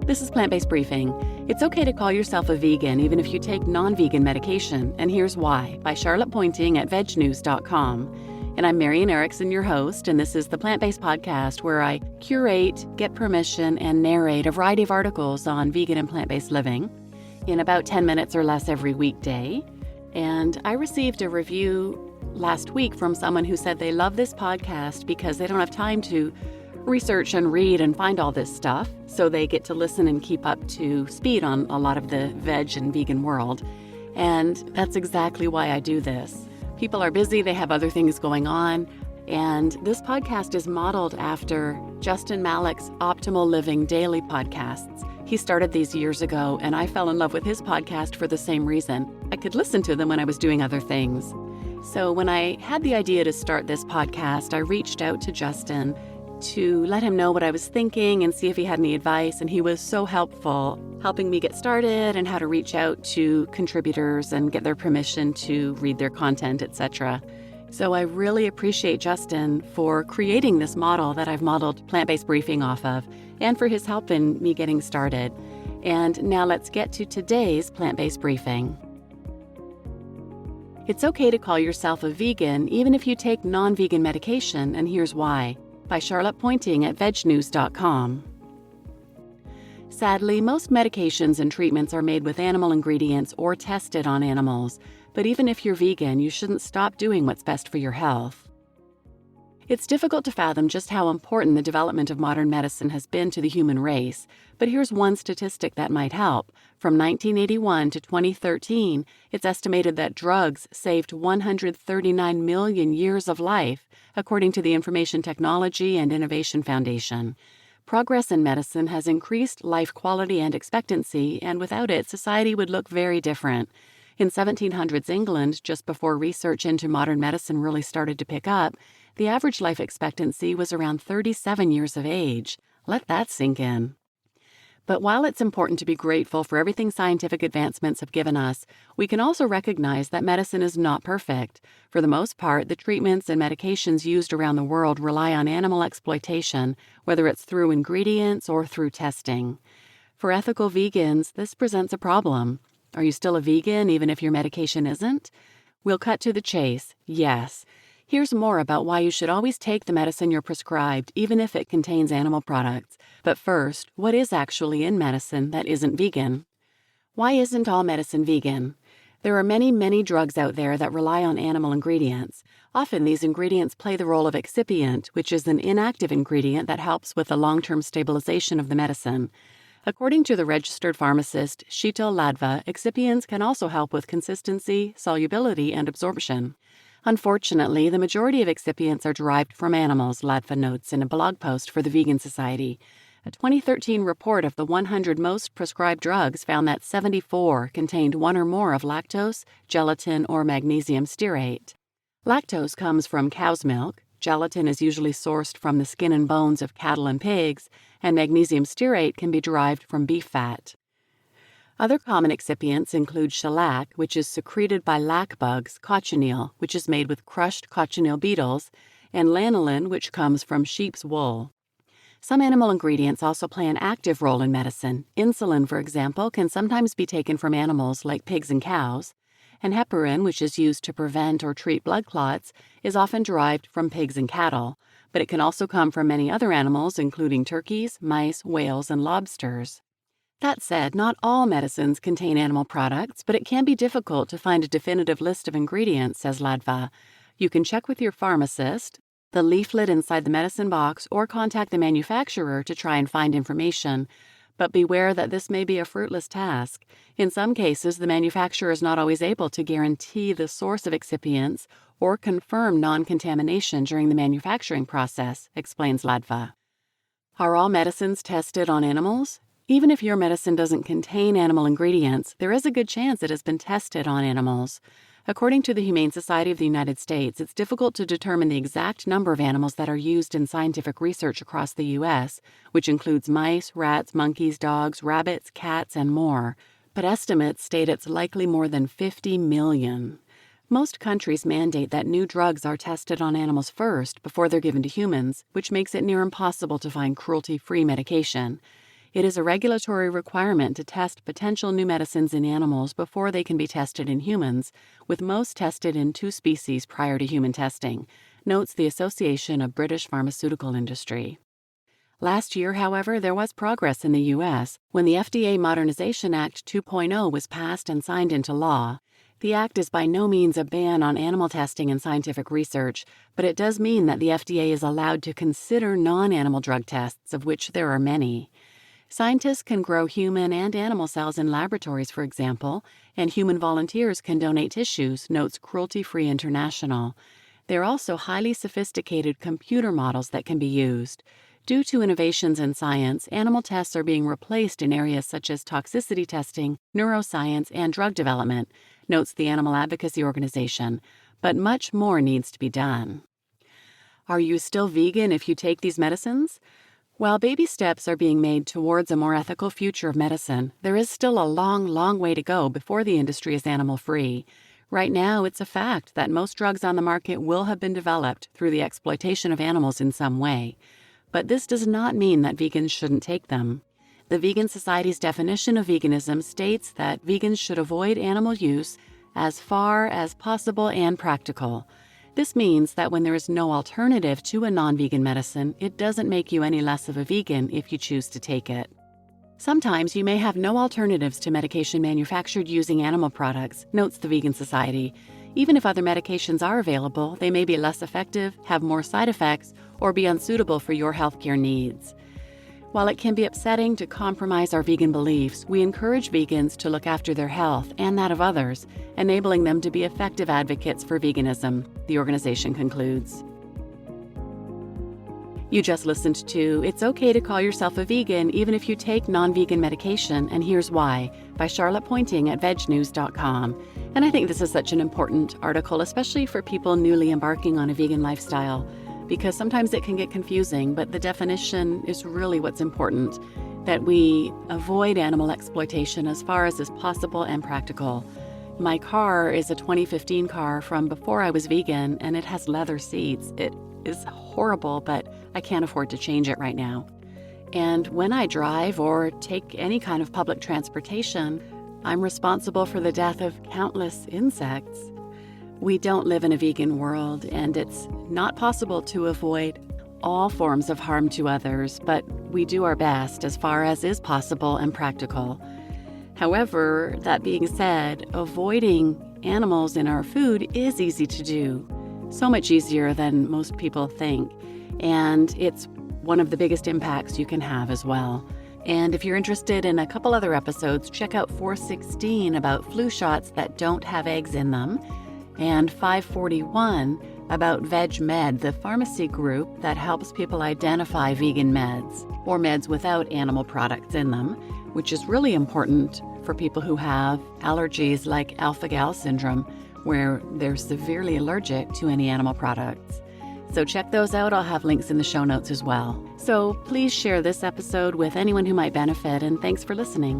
This is Plant-Based Briefing. It's okay to call yourself a vegan even if you take non-vegan medication, and here's why, by Charlotte Pointing at vegnews.com. And I'm Marian Erickson, your host, and this is the Plant-Based Podcast where I curate, get permission, and narrate a variety of articles on vegan and plant-based living in about 10 minutes or less every weekday. And I received a review last week from someone who said they love this podcast because they don't have time to research and read and find all this stuff, so they get to listen and keep up to speed on a lot of the veg and vegan world. And that's exactly why I do this. People are busy, they have other things going on, and this podcast is modeled after Justin Malik's Optimal Living Daily podcasts. He started these years ago, and I fell in love with his podcast for the same reason. I could listen to them when I was doing other things. So when I had the idea to start this podcast, I reached out to Justin to let him know what I was thinking and see if he had any advice, and he was so helpful, helping me get started and how to reach out to contributors and get their permission to read their content, etc. So I really appreciate Justin for creating this model that I've modeled Plant-Based Briefing off of, and for his help in me getting started. And now let's get to today's Plant-Based Briefing. It's okay to call yourself a vegan even if you take non-vegan medication, and here's why, by Charlotte Pointing at vegnews.com. Sadly, most medications and treatments are made with animal ingredients or tested on animals, but even if you're vegan, you shouldn't stop doing what's best for your health. It's difficult to fathom just how important the development of modern medicine has been to the human race, but here's one statistic that might help. From 1981 to 2013, it's estimated that drugs saved 139 million years of life, according to the Information Technology and Innovation Foundation. Progress in medicine has increased life quality and expectancy, and without it, society would look very different. In 1700s England, just before research into modern medicine really started to pick up, the average life expectancy was around 37 years of age. Let that sink in. But while it's important to be grateful for everything scientific advancements have given us, we can also recognize that medicine is not perfect. For the most part, the treatments and medications used around the world rely on animal exploitation, whether it's through ingredients or through testing. For ethical vegans, this presents a problem. Are you still a vegan even if your medication isn't? We'll cut to the chase. Yes. Here's more about why you should always take the medicine you're prescribed, even if it contains animal products. But first, what is actually in medicine that isn't vegan? Why isn't all medicine vegan? There are many drugs out there that rely on animal ingredients. Often these ingredients play the role of excipient, which is an inactive ingredient that helps with the long-term stabilization of the medicine. According to the registered pharmacist Sheetal Ladva, excipients can also help with consistency, solubility, and absorption. Unfortunately, the majority of excipients are derived from animals, Ladva notes in a blog post for the Vegan Society. A 2013 report of the 100 most prescribed drugs found that 74 contained one or more of lactose, gelatin, or magnesium stearate. Lactose comes from cow's milk, gelatin is usually sourced from the skin and bones of cattle and pigs, and magnesium stearate can be derived from beef fat. Other common excipients include shellac, which is secreted by lac bugs, cochineal, which is made with crushed cochineal beetles, and lanolin, which comes from sheep's wool. Some animal ingredients also play an active role in medicine. Insulin, for example, can sometimes be taken from animals like pigs and cows, and heparin, which is used to prevent or treat blood clots, is often derived from pigs and cattle, but it can also come from many other animals, including turkeys, mice, whales, and lobsters. That said, not all medicines contain animal products, but it can be difficult to find a definitive list of ingredients, says Ladva. You can check with your pharmacist, the leaflet inside the medicine box, or contact the manufacturer to try and find information. But beware that this may be a fruitless task. In some cases, the manufacturer is not always able to guarantee the source of excipients or confirm non-contamination during the manufacturing process, explains Ladva. Are all medicines tested on animals? Even if your medicine doesn't contain animal ingredients, there is a good chance it has been tested on animals. According to the Humane Society of the United States, it's difficult to determine the exact number of animals that are used in scientific research across the U.S., which includes mice, rats, monkeys, dogs, rabbits, cats, and more. But estimates state it's likely more than 50 million. Most countries mandate that new drugs are tested on animals first before they're given to humans, which makes it near impossible to find cruelty-free medication. It is a regulatory requirement to test potential new medicines in animals before they can be tested in humans, with most tested in 2 species prior to human testing, notes the Association of British Pharmaceutical Industry. Last year, however, there was progress in the U.S. when the FDA Modernization Act 2.0 was passed and signed into law. The act is by no means a ban on animal testing and scientific research, but it does mean that the FDA is allowed to consider non-animal drug tests, of which there are many. Scientists can grow human and animal cells in laboratories, for example, and human volunteers can donate tissues, notes Cruelty Free International. There are also highly sophisticated computer models that can be used. Due to innovations in science, animal tests are being replaced in areas such as toxicity testing, neuroscience, and drug development, notes the Animal Advocacy Organization, but much more needs to be done. Are you still vegan if you take these medicines? While baby steps are being made towards a more ethical future of medicine, there is still a long way to go before the industry is animal-free. Right now, it's a fact that most drugs on the market will have been developed through the exploitation of animals in some way. But this does not mean that vegans shouldn't take them. The Vegan Society's definition of veganism states that vegans should avoid animal use as far as possible and practical. This means that when there is no alternative to a non-vegan medicine, it doesn't make you any less of a vegan if you choose to take it. Sometimes you may have no alternatives to medication manufactured using animal products, notes the Vegan Society. Even if other medications are available, they may be less effective, have more side effects, or be unsuitable for your healthcare needs. While it can be upsetting to compromise our vegan beliefs, we encourage vegans to look after their health and that of others, enabling them to be effective advocates for veganism, the organization concludes. You just listened to It's Okay to Call Yourself a Vegan Even If You Take Non-Vegan Medication, and Here's Why, by Charlotte Pointing at vegnews.com. And I think this is such an important article, especially for people newly embarking on a vegan lifestyle, because sometimes it can get confusing, but the definition is really what's important, that we avoid animal exploitation as far as is possible and practical. My car is a 2015 car from before I was vegan, and it has leather seats. It is horrible, but I can't afford to change it right now. And when I drive or take any kind of public transportation, I'm responsible for the death of countless insects. We don't live in a vegan world, and it's not possible to avoid all forms of harm to others, but we do our best as far as is possible and practical. However, that being said, avoiding animals in our food is easy to do. So much easier than most people think, and it's one of the biggest impacts you can have as well. And if you're interested in a couple other episodes, check out 416 about flu shots that don't have eggs in them, and 541 about VegMed, the pharmacy group that helps people identify vegan meds or meds without animal products in them, which is really important for people who have allergies like alpha-gal syndrome, where they're severely allergic to any animal products. So check those out. I'll have links in the show notes as well. So please share this episode with anyone who might benefit, and thanks for listening.